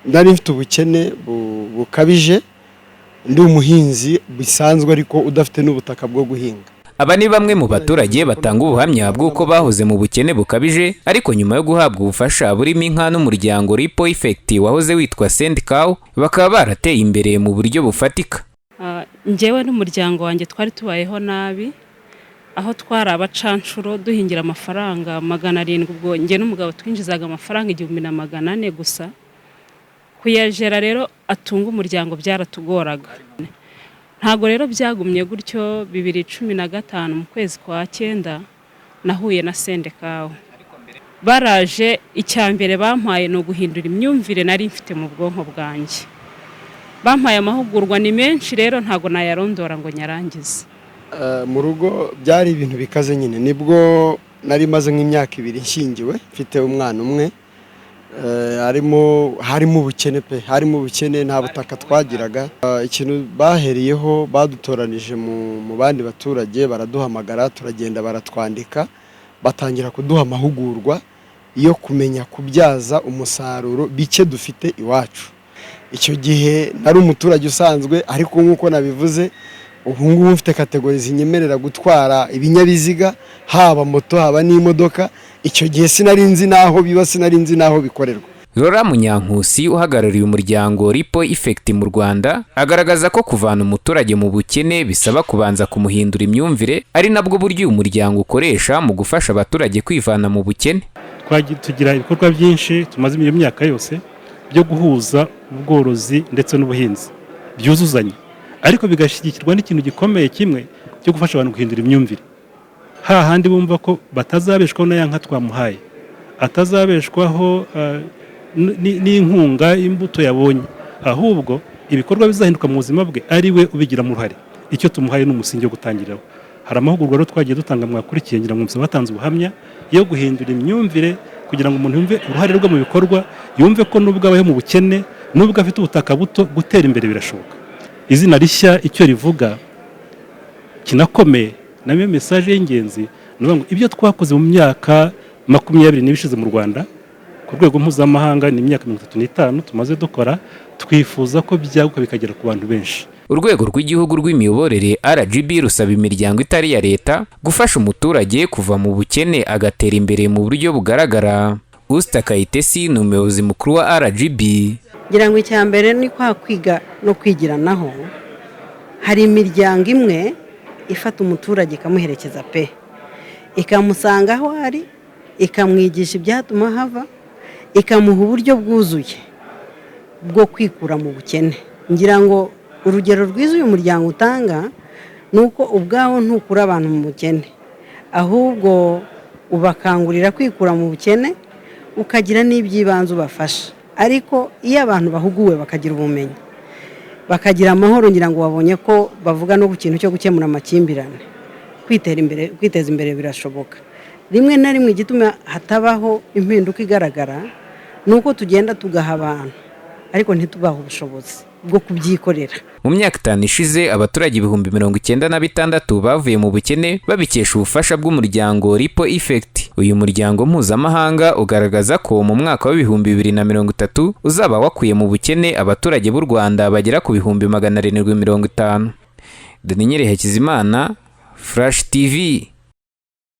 ndari mfite ubukene bukabije, ndi umuhinzi bisanzwe ariko udafite n'ubutaka bwo guhinga. Aba ni bamwe mu baturage batanga ubuhamya bw'uko bahoze mu bukene bukabije ariko nyuma yo guhabwa ubufasha burimo inka n'umuryango Ripple Effect wahoze witwa Send Cow bakaba barateye imbere mu buryo bufatika. Njyewe n'umuryango wanjye twari tubayeho nabi, aho twari abacanshuro duhingira amafaranga 700, ubwo njye n'umugabo twinjizaga amafaranga 1400 gusa. Kuyajera rero atunga umuryango byaratugoraga. Ntago rero byagumye gutyo. 2015 mu kwezi kwa 9 nahuye na Send Cow. Baraje icyambere bampaye no guhindura imyumvire nari mfite mu bwonko bwanjye. Bampaye amahugurwa ni menshi rero ntago nayarondora ngo nyarangize. Mu rugo byari ibintu bikaze nyine, nibwo nari maze nk'imyaka 2 nshingiwe, mfite umwana umwe. Harimo ubukene pe, harimo ubukene, nta butaka twagiraga. Ikintu baheriyeho badutoranije mu bandi baturage, baraduhamagara, turagenda baratwandika, batangira kuduha amahugurwa yo kumenya kubyaza umusaruro bike dufite iwacu. Icyo gihe nari umuturage usanzwe, ariko nk'uko nabivuze ubu ngubu mfite kategori zinyemerera gutwara ibinyabiziga, haba moto haba n'imodoka. Icyo gihe sinari nzi naho biba, sinari nzi naho bikorerwa. Rora Munyankusi uhagarariye umuryango Ripple Effect mu Rwanda agaragaza ko kuvana umuturage mu bukene bisaba kubanza kumuhindura imyumvire, ari nabwo buryo umuryango ukoresha mu gufasha abaturage kwivana mu bukene. Tugira ibikorwa byinshi tumaze imyaka yose byo guhuza ubworozi ndetse n'ubuhinzi byuzuzanye, ariko bigashyigikirwa n'ikintu gikomeye kimwe cyo gufasha abantu guhindura imyumvire. Hahandi bumva ko batazabeshwaho na yanka twamuhaye, atazabeshwaho n'inkunga imbuto yabonye, ahubwo ibikorwa bizahinduka mu buzima bwe ari we ubigiramo uruhare. Icyo tumuhaye n'umusingi wo gutangiraho. Hari amahugurwa rero twagiye dutanga mwakurikiye, ngira ngo batanze ubuhamya yo guhindura imyumvire kugira ngo umuntu yumve uruhare rwe mu bikorwa, yumve ko nubwo abaye mu bukene, nubwo afite ubutaka buto, gutera imbere birashoboka. Izina rishya icyo rivuga kinakomeye, nayo message y'ingenzi ngo ibyo twakoze mu myaka 20 n'ibishize mu Rwanda ku rwego mpuzamahanga ni imyaka 35 tumaze dukora, twifuza ko byaguka bikagera ku bantu benshi. Urwego rw'Igihugu rw'imiyoborere RGB rusaba imiryango itari ya leta gufasha umuturage kuva mu bukene agatera imbere mu buryo bugaragara. Usta Kayitesi ni umuyobozi mukuru wa RGB. Ngira ngo icyambere ni kwa kwiga no kwigiranaho. Hari imiryango imwe ifata umuturage ikamuherekeza pe, ikamusanga aho ari, ikamwigisha ibyatuma hava, ikamuha uburyo bwuzuye bwo kwikura mu bukene. Ngira ngo urugero rwiza uyu muryango utanga nuko ubwaho ntukura abantu mu bukene, ahubwo ubakangurira kwikura mu bukene, ukagira n'ibyibanze ubafasha. Ariko iyo abantu bahuguwe bakagira ubumenyi, bakagira amahoro, ngira ngo babonye ko bavuga no ku kintu cyo gukemura amakimbirane, kwiteza imbere birashoboka. Rimwe na rimwe igituma hatabaho impinduka igaragara nuko tugenda tugaha abantu ariko ntitubaho ubushobozi bwo kubyikorera. Mu myaka 5 ishize abaturage 96,000 bavuye mu bukene babikesha ubufasha bw'umuryango Ripple Effect. Uyu muryango mpuzamahanga ugaragaza ko mu mwaka wa 2030 uzaba wakuye mu bukene abaturage b'u Rwanda bagera ku 750. Daniel Hakizimana, Flash TV.